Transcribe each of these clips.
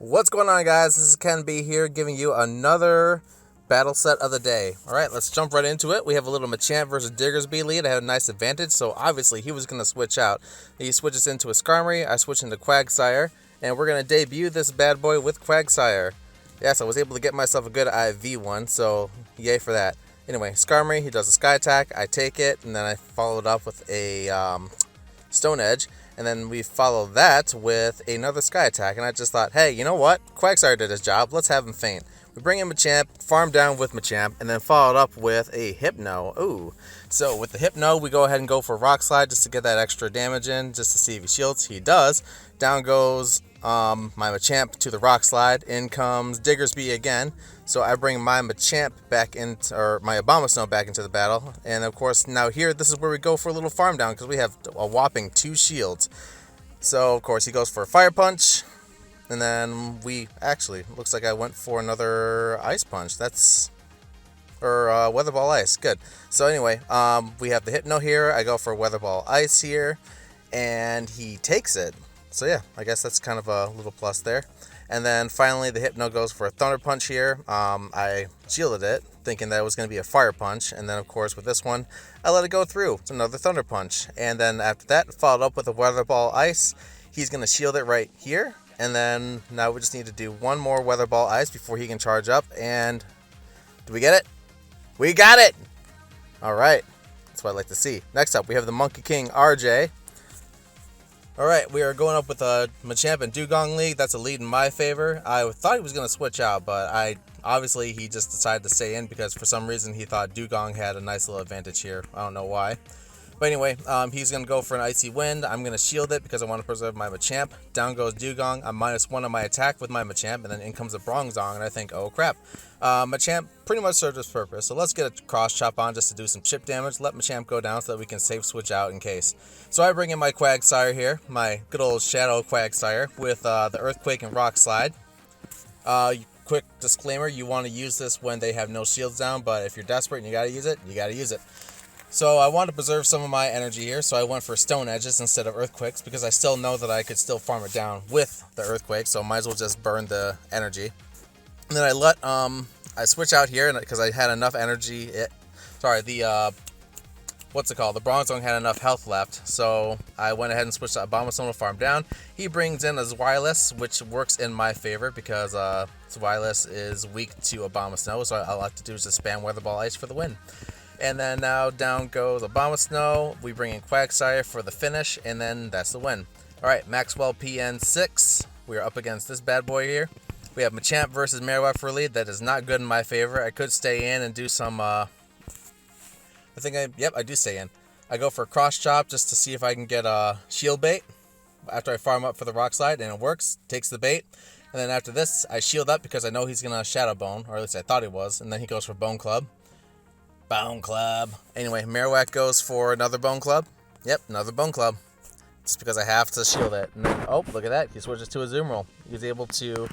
What's going on, guys? This is Ken B here, giving you another battle set of the day. Alright, let's jump right into it. We have a little Machamp versus Diggersby lead. I have a nice advantage, so obviously he was going to switch out. He switches into a Skarmory, I switch into Quagsire, and we're going to debut this bad boy with Quagsire. Yes, I was able to get myself a good IV one, so yay for that. Anyway, Skarmory, he does a Sky Attack, I take it, and then I follow it up with a Stone Edge. And then we follow that with another Sky Attack. And I just thought, hey, you know what? Quagsire did his job. Let's have him faint. We bring in Machamp, farm down with Machamp, and then followed up with a Hypno. Ooh. So with the Hypno, we go ahead and go for Rock Slide just to get that extra damage in, just to see if he shields. He does. Down goes my Machamp to the Rock Slide. In comes Diggersby again. So I bring my Machamp back into, or my Abomasnow back into the battle. And of course, now here, this is where we go for a little farm down because we have a whopping 2 shields. So of course, he goes for a Fire Punch. And then we actually, looks like I went for another Ice Punch. Or Weather Ball Ice. Good. So anyway, we have the Hypno here. I go for Weather Ball Ice here. And he takes it. So yeah, I guess that's kind of a little plus there. And then finally, the Hypno goes for a Thunder Punch here. I shielded it, thinking that it was going to be a Fire Punch. And then, of course, with this one, I let it go through. It's another Thunder Punch. And then after that, followed up with a Weather Ball Ice. He's going to shield it right here. And then now we just need to do one more Weather Ball Ice before he can charge up. And do we get it? We got it! All right. That's what I'd like to see. Next up, we have the Monkey King RJ. Alright, we are going up with a Machamp and Dugong League. That's a lead in my favor. I thought he was going to switch out, but obviously he just decided to stay in because for some reason he thought Dugong had a nice little advantage here. I don't know why. But anyway, he's going to go for an Icy Wind. I'm going to shield it because I want to preserve my Machamp. Down goes Dugong. I'm -1 on my attack with my Machamp, and then in comes a Bronzong, and I think, oh crap. Machamp pretty much served its purpose, so let's get a Cross Chop on just to do some chip damage. Let Machamp go down so that we can safe switch out in case. So I bring in my Quagsire here, my good old Shadow Quagsire, with the Earthquake and Rock Slide. Quick disclaimer, you want to use this when they have no shields down, but if you're desperate and you gotta use it, you gotta use it. So I want to preserve some of my energy here, so I went for Stone Edges instead of Earthquakes, because I still know that I could still farm it down with the Earthquake, so I might as well just burn the energy. And then I let, I switch out here, because I had enough energy, what's it called? The Bronzong had enough health left, so I went ahead and switched to Abomasnow to farm down. He brings in a Zweilous, which works in my favor, because Zweilous is weak to Abomasnow, so all I have to do is just spam Weather Ball Ice for the win. And then now down goes Abomasnow. We bring in Quagsire for the finish, and then that's the win. Alright, Maxwell PN6. We are up against this bad boy here. We have Machamp versus Marowak for a lead. That is not good in my favor. I could stay in and do some, I do stay in. I go for a Cross Chop just to see if I can get a Shield Bait after I farm up for the Rock Slide, and it works. Takes the bait. And then after this, I shield up because I know he's going to Shadow Bone, or at least I thought he was, and then he goes for Bone Club. Bone Club. Anyway, Marowak goes for another Bone Club. Yep, another Bone Club. Just because I have to shield it. And then, oh, look at that. He switches to a Azumarill. He's able to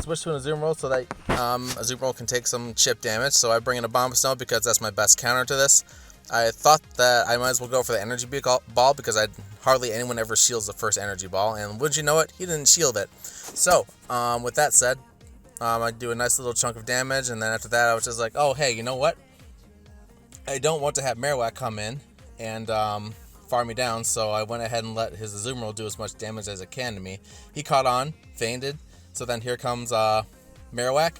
switch to an Azumarill so that Azumarill can take some chip damage. So I bring in a Abomasnow because that's my best counter to this. I thought that I might as well go for the Energy Ball because hardly anyone ever shields the first Energy Ball. And wouldn't you know it, he didn't shield it. So, with that said, I do a nice little chunk of damage. And then after that, I was just like, oh, hey, you know what? I don't want to have Marowak come in and farm me down, so I went ahead and let his Azumarill do as much damage as it can to me. He caught on, fainted, so then here comes Marowak.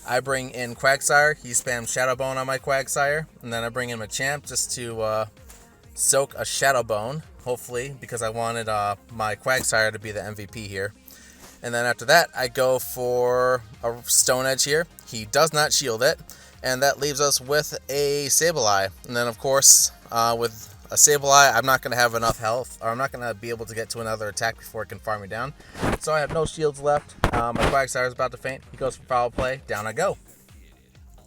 I bring in Quagsire. He spams Shadow Bone on my Quagsire, and then I bring in Machamp just to soak a Shadow Bone, hopefully, because I wanted my Quagsire to be the MVP here. And then after that, I go for a Stone Edge here. He does not shield it. And that leaves us with a Sableye. And then, of course, with a Sableye, I'm not going to have enough health, or I'm not going to be able to get to another attack before it can farm me down. So I have no shields left. My Quagsire is about to faint. He goes for Foul Play. Down I go.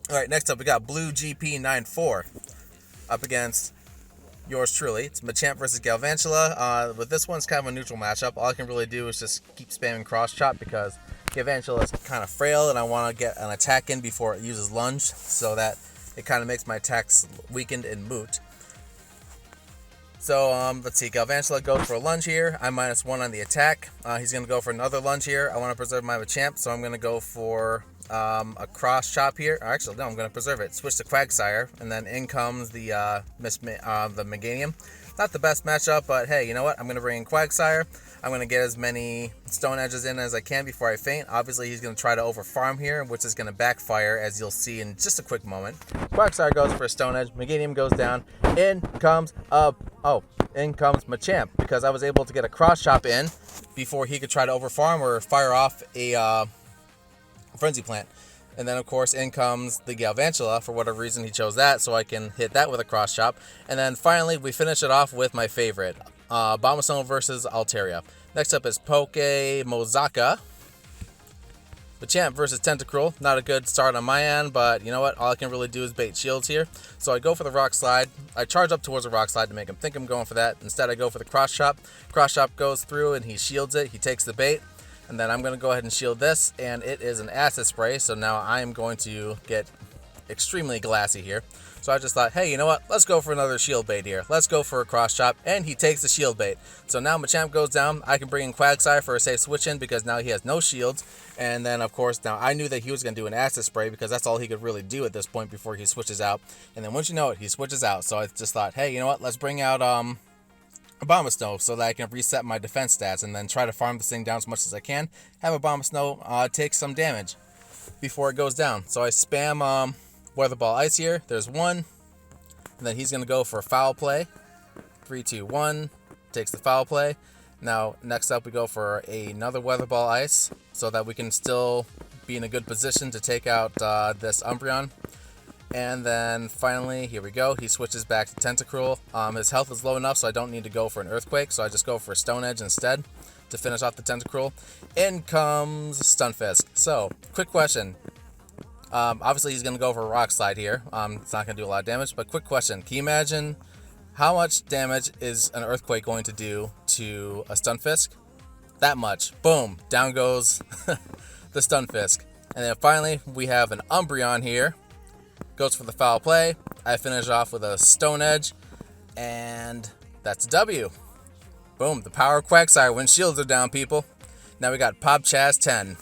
Alright, next up, we got Blue GP94 up against yours truly. It's Machamp versus Galvantula. With this one, it's kind of a neutral matchup. All I can really do is just keep spamming Cross Chop because Galvantula is kind of frail, and I want to get an attack in before it uses Lunge, so that it kind of makes my attacks weakened and moot. So, let's see. Galvantula goes for a lunge here. I'm -1 on the attack. He's going to go for another lunge here. I want to preserve my Machamp, so I'm going to go for a cross chop here. Actually, no, I'm going to preserve it. Switch to Quagsire, and then in comes the Meganium. Not the best matchup, but hey, you know what? I'm going to bring in Quagsire. I'm going to get as many Stone Edges in as I can before I faint. Obviously, he's going to try to overfarm here, which is going to backfire, as you'll see in just a quick moment. Quagsire goes for a Stone Edge. Meganium goes down. In comes Machamp, because I was able to get a cross chop in before he could try to overfarm or fire off a Frenzy Plant. And then, of course, in comes the Galvantula. For whatever reason, he chose that, so I can hit that with a cross chop. And then, finally, we finish it off with my favorite, Abomasnow versus Altaria. Next up is Mozaka. Machamp versus Tentacruel. Not a good start on my end, but you know what? All I can really do is bait shields here. So I go for the Rock Slide. I charge up towards the Rock Slide to make him think I'm going for that. Instead, I go for the Cross Chop. Cross Chop goes through, and he shields it. He takes the bait. And then I'm going to go ahead and shield this, and it is an Acid Spray, so now I am going to get extremely glassy here. So I just thought, hey, you know what? Let's go for another shield bait here. Let's go for a cross chop, and he takes the shield bait. So now Machamp goes down. I can bring in Quagsire for a safe switch in because now he has no shields. And then, of course, now I knew that he was going to do an Acid Spray because that's all he could really do at this point before he switches out. And then once you know it, he switches out. So I just thought, hey, you know what? Let's bring out Abomasnow so that I can reset my defense stats and then try to farm this thing down as much as I can. Have Abomasnow take some damage before it goes down. So I spam Weather Ball Ice here. There's one. And then he's going to go for Foul Play. 3, 2, 1. Takes the Foul Play. Now, next up we go for another Weather Ball Ice so that we can still be in a good position to take out this Umbreon. And then finally, here we go. He switches back to Tentacruel. His health is low enough, so I don't need to go for an Earthquake. So I just go for a Stone Edge instead to finish off the Tentacruel. In comes Stunfisk. So, quick question. Obviously, he's going to go for a Rock Slide here. It's not going to do a lot of damage, but quick question. Can you imagine how much damage is an Earthquake going to do to a Stunfisk? That much. Boom. Down goes the Stunfisk. And then finally, we have an Umbreon here. Goes for the Foul Play. I finish off with a Stone Edge. And that's a W. Boom. The power of Quagsire when shields are down, people. Now we got Pop Chaz 10.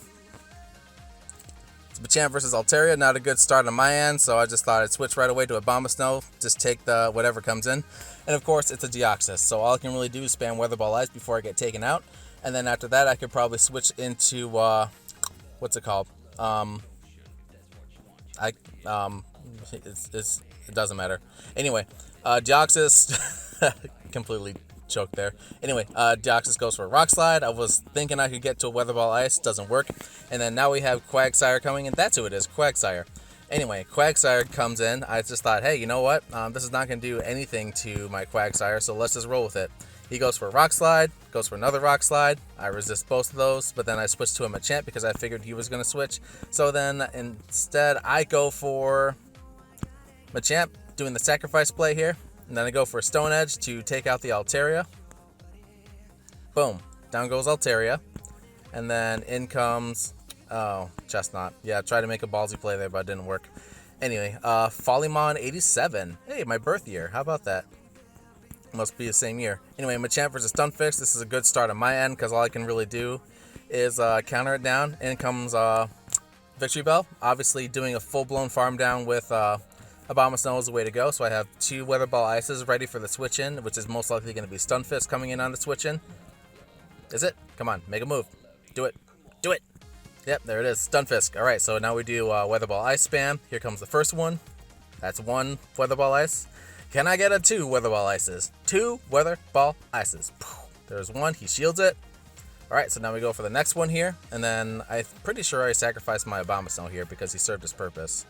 It's Machamp versus Altaria. Not a good start on my end, so I just thought I'd switch right away to Abomasnow. Just take the whatever comes in. And of course, it's a Deoxys. So all I can really do is spam Weather Ball Ice before I get taken out. And then after that, I could probably switch into, what's it called? It doesn't matter. Anyway, Deoxys completely choked there. Anyway, Deoxys goes for a Rock Slide. I was thinking I could get to a Weather Ball Ice. Doesn't work. And then now we have Quagsire coming, and that's who it is, Quagsire. Anyway, Quagsire comes in. I just thought, hey, you know what? This is not going to do anything to my Quagsire, so let's just roll with it. He goes for a Rock Slide, goes for another Rock Slide. I resist both of those, but then I switched to a Machamp because I figured he was going to switch. So then instead, I go for Machamp, doing the sacrifice play here. And then I go for a Stone Edge to take out the Altaria. Boom. Down goes Altaria. And then in comes... Oh, Chestnut. Yeah, tried to make a ballsy play there, but it didn't work. Anyway, Follimon 87. Hey, my birth year. How about that? Must be the same year. Anyway, Machamp versus Stunfisk. This is a good start on my end because all I can really do is counter it down. In comes Victory Bell. Obviously, doing a full-blown farm down with Abomasnow is the way to go. So I have 2 Weather Ball Ices ready for the switch in, which is most likely going to be Stunfisk coming in on the switch in. Is it? Come on, make a move. Do it. Do it. Yep, there it is. Stunfisk. All right, so now we do Weather Ball Ice spam. Here comes the first one. That's 1 Weather Ball Ice. Can I get a 2 Weather Ball Ices? 2 Weather Ball Ices. There's 1. He shields it. All right, so now we go for the next one here. And then I'm pretty sure I sacrificed my Abomasnow here because he served his purpose.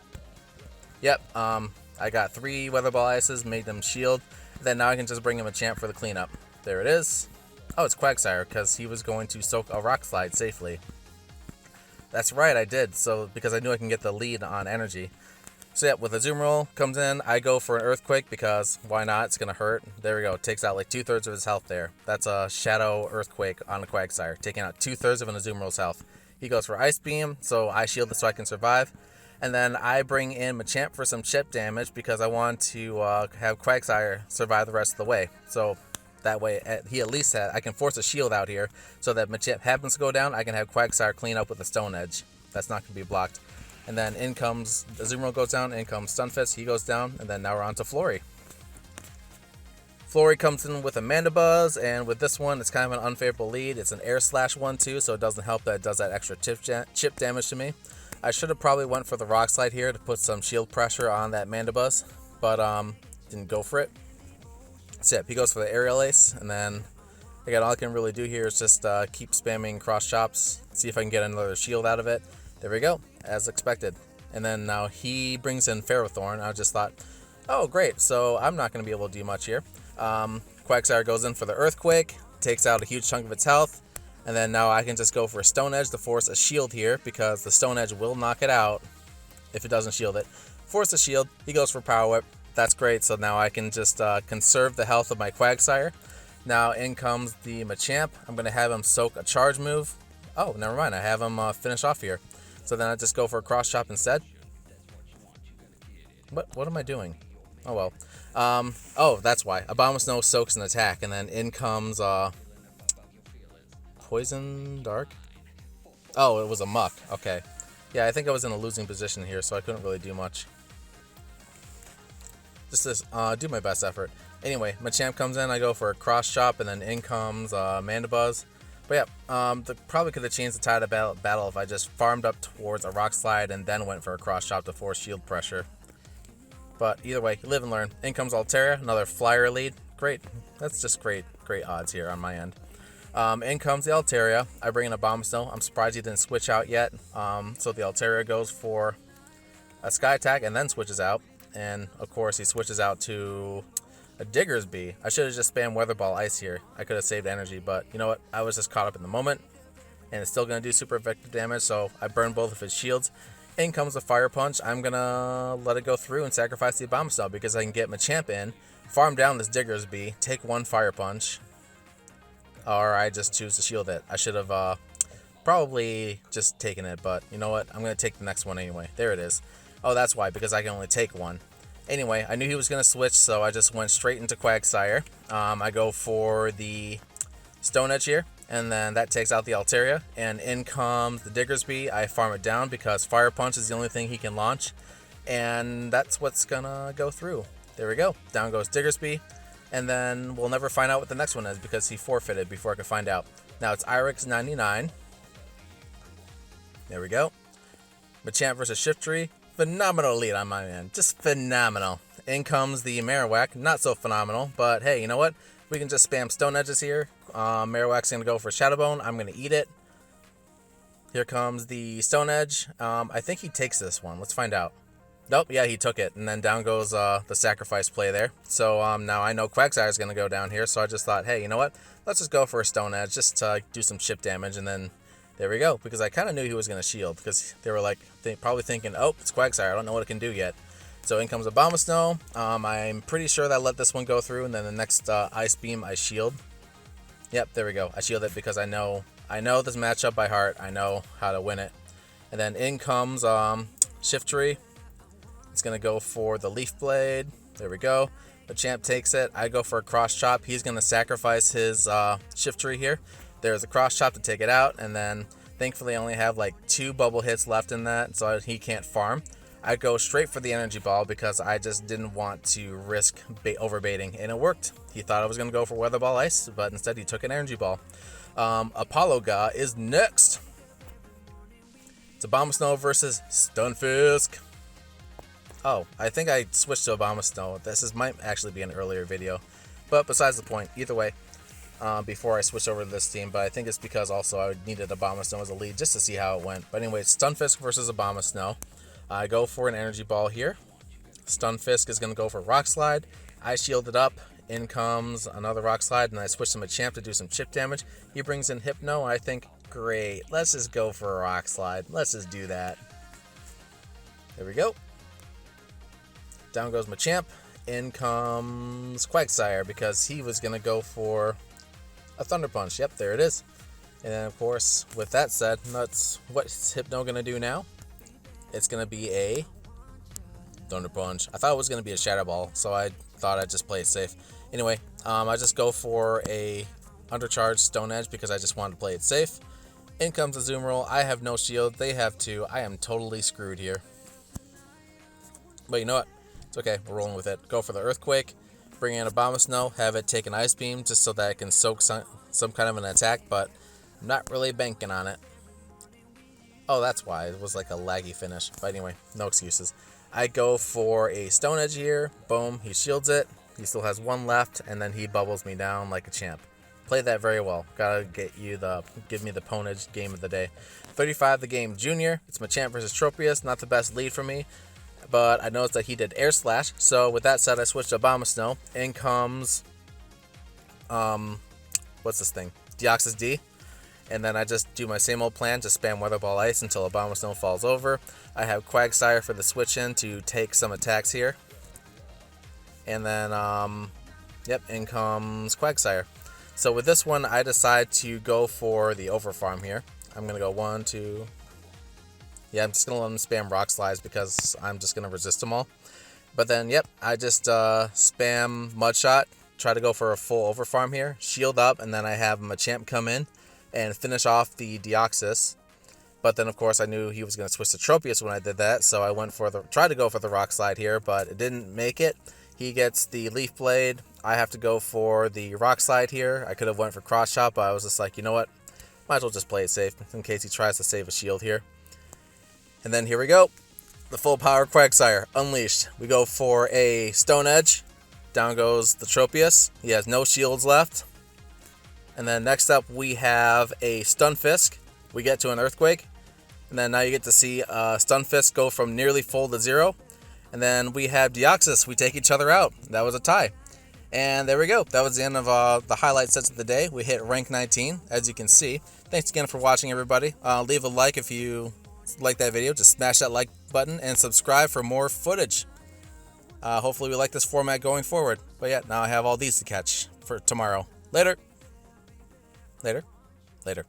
Yep, I got 3 Weather Ball Ices, made them shield. Then now I can just bring him a Champ for the cleanup. There it is. Oh, it's Quagsire because he was going to soak a Rock Slide safely. That's right, I did. So because I knew I can get the lead on energy. So yeah, with a Zoom Roll comes in, I go for an Earthquake because why not? It's gonna hurt. There we go. Takes out like 2/3 of his health there. That's a Shadow Earthquake on the Quagsire, taking out 2/3 of an Zoom Roll's health. He goes for Ice Beam, so I shield it so I can survive. And then I bring in Machamp for some chip damage because I want to have Quagsire survive the rest of the way. So that way he at least I can force a shield out here so that Machamp happens to go down. I can have Quagsire clean up with a Stone Edge. That's not going to be blocked. And then in comes Azumarill goes down, in comes Stunfisk, he goes down, and then now we're on to Flurry. Flurry comes in with a Mandibuzz, and with this one, it's kind of an unfavorable lead. It's an Air Slash one too, so it doesn't help that it does that extra chip damage to me. I should have probably went for the Rock Slide here to put some shield pressure on that Mandibuzz, but didn't go for it. So yeah, he goes for the Aerial Ace, and then again, all I can really do here is just keep spamming cross chops, see if I can get another shield out of it. There we go, as expected. And then now he brings in Ferrothorn. I just thought, oh great, so I'm not going to be able to do much here. Quagsire goes in for the Earthquake, takes out a huge chunk of its health, and then now I can just go for a Stone Edge to force a shield here because the Stone Edge will knock it out if it doesn't shield it. Force a shield, he goes for Power Whip. That's great, so now I can just conserve the health of my Quagsire. Now in comes the Machamp. I'm going to have him soak a charge move. Oh, never mind, I have him finish off here. So then I just go for a Cross Chop instead. What am I doing? Oh well. Oh, that's why. Abomasnow soaks an attack, and then in comes Poison Dark? Oh, it was a Muck. Okay. Yeah, I think I was in a losing position here, so I couldn't really do much. Just to do my best effort. Anyway, Machamp comes in, I go for a Cross Chop, and then in comes Mandibuzz. But yeah, probably could have changed the tide of battle if I just farmed up towards a Rock Slide and then went for a Cross Chop to force shield pressure. But either way, live and learn. In comes Altaria, another flyer lead. Great. That's just great odds here on my end. In comes the Altaria. I bring in Abomasnow. I'm surprised he didn't switch out yet. So the Altaria goes for a Sky Attack and then switches out. And of course, he switches out to a Diggersby. I should have just spammed Weather Ball Ice here. I could have saved energy, but you know what? I was just caught up in the moment. And it's still going to do super effective damage, so I burned both of his shields. In comes a Fire Punch. I'm going to let it go through and sacrifice the Abomasnow because I can get Machamp in, farm down this Diggersby, take one Fire Punch, or I just choose to shield it. I should have probably just taken it, but you know what? I'm going to take the next one anyway. There it is. Oh, that's why, because I can only take one. Anyway, I knew he was going to switch, so I just went straight into Quagsire. I go for the Stone Edge here, and then that takes out the Altaria, and in comes the Diggersby. I farm it down because Fire Punch is the only thing he can launch, and that's what's going to go through. There we go. Down goes Diggersby, and then we'll never find out what the next one is because he forfeited before I could find out. Now it's Irix 99. There we go. Machamp versus Shiftry. Phenomenal lead on my end. Just phenomenal. In comes the Marowak. Not so phenomenal, but hey, you know what? We can just spam Stone Edges here. Marowak's going to go for Shadow Bone. I'm going to eat it. Here comes the Stone Edge. I think he takes this one. Let's find out. Nope, yeah, he took it. And then down goes the sacrifice play there. So now I know Quagsire is going to go down here, so I just thought, hey, you know what? Let's just go for a Stone Edge just to do some chip damage, and then there we go, because I kind of knew he was going to shield, because they were like, probably thinking, oh, it's Quagsire, I don't know what it can do yet. So in comes Abomasnow. I'm pretty sure that I let this one go through, and then the next Ice Beam, I shield. Yep, there we go. I shield it because I know this matchup by heart. I know how to win it. And then in comes Shiftry. It's going to go for the Leaf Blade. There we go. Machamp takes it. I go for a Cross Chop. He's going to sacrifice his Shiftry here. There's a Cross Chop to take it out, and then thankfully I only have like 2 bubble hits left in that, so he can't farm. I go straight for the Energy Ball because I just didn't want to risk overbaiting, and it worked. He thought I was going to go for Weather Ball Ice, but instead he took an Energy Ball. Apollo Ga is next. It's Abomasnow versus Stunfisk. Oh, I think I switched to Abomasnow. Might actually be an earlier video, but besides the point. Either way. Before I switch over to this team, but I think it's because also I needed Abomasnow as a lead just to see how it went. But anyway, Stunfisk versus Abomasnow. I go for an Energy Ball here. Stunfisk is going to go for Rock Slide. I shield it up. In comes another Rock Slide, and I switch to Machamp to do some chip damage. He brings in Hypno. I think, great, let's just go for a Rock Slide. Let's just do that. There we go. Down goes Machamp. In comes Quagsire because he was going to go for a Thunder Punch. Yep, there it is. And then, of course, with that said, what's Hypno going to do now? it's going to be a Thunder Punch. I thought it was going to be a Shadow Ball, so I thought I'd just play it safe. Anyway, I just go for a Undercharged Stone Edge because I just wanted to play it safe. In comes a Azumarill. I have no shield. They have two. I am totally screwed here. But you know what? It's okay. We're rolling with it. Go for the Earthquake. Bring in Abomasnow. Have it take an Ice Beam just so that it can soak some kind of an attack, but I'm not really banking on it. Oh, that's why. It was like a laggy finish. But anyway, no excuses. I go for a Stone Edge here. Boom. He shields it. He still has one left, and then he bubbles me down like a champ. Played that very well. Gotta give me the Ponage game of the day. 35 the game Junior. It's Machamp versus Tropius. Not the best lead for me, but I noticed that he did Air Slash. So with that said, I switched to Abomasnow. In comes, what's this thing? Deoxys D. And then I just do my same old plan to spam Weather Ball Ice until Abomasnow falls over. I have Quagsire for the switch in to take some attacks here. And then, yep, in comes Quagsire. So with this one, I decide to go for the Overfarm here. I'm going to go 1, 2... Yeah, I'm just going to let him spam Rock Slides because I'm just going to resist them all. But then, yep, I just spam Mud Shot, try to go for a full Overfarm here, shield up, and then I have Machamp come in and finish off the Deoxys. But then, of course, I knew he was going to switch to Tropius when I did that, so I tried to go for the Rock Slide here, but it didn't make it. He gets the Leaf Blade. I have to go for the Rock Slide here. I could have went for Cross Chop, but I was just like, you know what? Might as well just play it safe in case he tries to save a shield here. And then here we go. The full power Quagsire unleashed. We go for a Stone Edge. Down goes the Tropius. He has no shields left. And then next up we have a Stunfisk. We get to an Earthquake. And then now you get to see Stunfisk go from nearly full to 0. And then we have Deoxys. We take each other out. That was a tie. And there we go. That was the end of the highlight sets of the day. We hit rank 19, as you can see. Thanks again for watching, everybody. Leave a like if you like that video. Just smash that like button and subscribe for more footage. Hopefully we like this format going forward. But yeah, now I have all these to catch for tomorrow. Later. Later. Later.